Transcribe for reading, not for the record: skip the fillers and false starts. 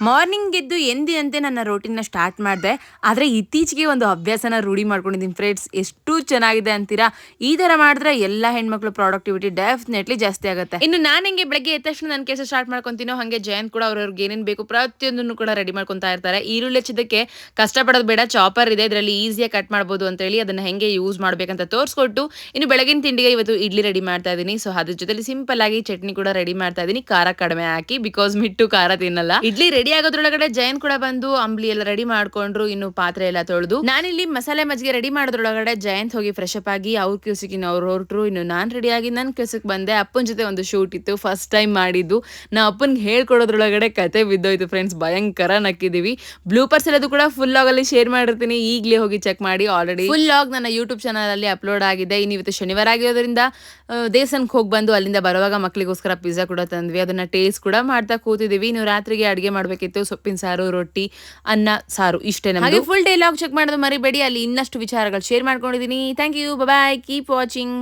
Morning ಎದ್ದು ಎಂದಿನಂತೆ ನನ್ನ ರೋಟೀನ್ನ ಸ್ಟಾರ್ಟ್ ಮಾಡಿದೆ. ಆದರೆ ಇತ್ತೀಚೆಗೆ ಒಂದು ಹವ್ಯಾಸನ ರೂಢಿ ಮಾಡ್ಕೊಂಡಿದ್ದೀನಿ ಫ್ರೆಂಡ್ಸ್. ಎಷ್ಟು ಚೆನ್ನಾಗಿದೆ ಅಂತೀರಾ? ಈ ಥರ ಮಾಡಿದ್ರೆ ಎಲ್ಲ ಹೆಣ್ಮಕ್ಳು ಪ್ರಾಡಕ್ಟಿವಿಟಿ ಡೆಫಿನೆಟ್ಲಿ ಜಾಸ್ತಿ ಆಗುತ್ತೆ. ಇನ್ನು ನಾನು ಹೆಂಗೆ ಬೆಳಗ್ಗೆ ಎದ್ದ ತಕ್ಷಣ ನನ್ನ ಕೆಲಸ ಸ್ಟಾರ್ಟ್ ಮಾಡ್ಕೊತೀನೋ ಹಾಗೆ ಜಯಂತ್ ಕೂಡ ಅವ್ರವ್ರಿಗೆ ಏನೇನು ಬೇಕು ಪ್ರತಿಯೊಂದನ್ನು ಕೂಡ ರೆಡಿ ಮಾಡ್ಕೊತಾ ಇರ್ತಾರೆ. ಈರುಳ್ಳಿ ಹೆಚ್ಚೋದಕ್ಕೆ ಕಷ್ಟಪಡೋದು ಬೇಡ, ಚಾಪರ್ ಇದೆ, ಇದರಲ್ಲಿ ಈಸಿಯಾಗಿ ಕಟ್ ಮಾಡ್ಬೋದು ಅಂತೇಳಿ ಅದನ್ನು ಹೆಂಗೆ ಯೂಸ್ ಮಾಡಬೇಕಂತ ತೋರಿಸ್ಕೊಟ್ಟು ಇನ್ನು ಬೆಳಗಿನ ತಿಂಡಿಗೆ ಇವತ್ತು ಇಡ್ಲಿ ರೆಡಿ ಮಾಡ್ತಾ ಇದ್ದೀನಿ. ಸೊ ಅದ್ರ ಜೊತೆಲಿ ಸಿಂಪಲ್ ಆಗಿ ಚಟ್ನಿ ಕೂಡ ರೆಡಿ ಮಾಡ್ತಾ ಇದ್ದೀನಿ, ಖಾರ ಕಡಿಮೆ ಹಾಕಿ, ಬಿಕಾಸ್ ಮಿಟ್ಟು ಖಾರ ತಿನ್ನಲ್ಲ. ಇಡ್ಲಿ ರೆಡಿ ಆಗೋದ್ರೊಳಗಡೆ ಜಯಂತ್ ಕೂಡ ಬಂದು ಅಂಬ್ಲಿ ಎಲ್ಲ ರೆಡಿ ಮಾಡ್ಕೊಂಡ್ರು. ಇನ್ನು ಪಾತ್ರೆ ಎಲ್ಲ ತೊಳೆದು ನಾನಿಲ್ಲಿ ಮಸಾಲೆ ಮಜ್ಜಿಗೆ ರೆಡಿ ಮಾಡೋದ್ರೊಳಗಡೆ ಜಯಂತ್ ಹೋಗಿ ಫ್ರೆಶ್ ಅಪ್ ಆಗಿ ಅವ್ರ ಕೆಲ್ಸಕ್ಕೆ ಅವ್ರು ಹೊರಟ್ರು. ಇನ್ನು ನಾನು ರೆಡಿ ಆಗಿ ನನ್ನ ಕೆಲ್ಸಕ್ಕೆ ಬಂದೆ. ಅಪ್ಪನ ಜೊತೆ ಒಂದು ಶೂಟ್ ಇತ್ತು, ಫಸ್ಟ್ ಟೈಮ್ ಮಾಡಿದ್ದು. ನಾ ಅಪ್ಪನ್ಗೆ ಹೇಳ್ಕೊಡೋದ್ರೊಳಗಡೆ ಕತೆ ಬಿದ್ದೋಯ್ತು ಫ್ರೆಂಡ್ಸ್, ಭಯಂಕರ ನಕ್ಕಿದೀವಿ. ಬ್ಲೂಪರ್ಸ್ ಎಲ್ಲದು ಕೂಡ ಫುಲ್ ಲಾಗ್ ಅಲ್ಲಿ ಶೇರ್ ಮಾಡಿರ್ತೀನಿ, ಈಗಲೇ ಹೋಗಿ ಚೆಕ್ ಮಾಡಿ. ಆಲ್ರೆಡಿ ಫುಲ್ ಲಾಗ್ ನನ್ನ ಯೂಟ್ಯೂಬ್ ಚಾನಲ್ ಅಲ್ಲಿ ಅಪ್ಲೋಡ್ ಆಗಿದೆ. ಇನ್ನು ಇವತ್ತು ಶನಿವಾರ ಆಗಿರೋದ್ರಿಂದ ದೇವಸ್ಥಾನಕ್ಕೆ ಹೋಗಿ ಬಂದು ಅಲ್ಲಿಂದ ಬರುವಾಗ ಮಕ್ಕಳಿಗೋಸ್ಕರ ಪಿಜ್ಜಾ ಕೂಡ ತಂದ್ವಿ. ಅದನ್ನ ಟೇಸ್ಟ್ ಕೂಡ ಮಾಡ್ತಾ ಕೂತಿದೀವಿ. ಇನ್ನು ರಾತ್ರಿಗೆ ಅಡುಗೆ ಮಾಡಬೇಕಿತ್ತು, ಸೊಪ್ಪಿನ ಸಾರು, ರೊಟ್ಟಿ, ಅನ್ನ, ಸಾರು ಇಷ್ಟೇ. ಹಾಗೆ ಫುಲ್ ಡೇ ಲಾಗ್ ಚೆಕ್ ಮಾಡೋದು ಮರಿಬೇಡಿ, ಅಲ್ಲಿ ಇನ್ನಷ್ಟು ವಿಚಾರಗಳು ಶೇರ್ ಮಾಡ್ಕೊಂಡಿದ್ದೀನಿ. Thank you, bye, keep watching.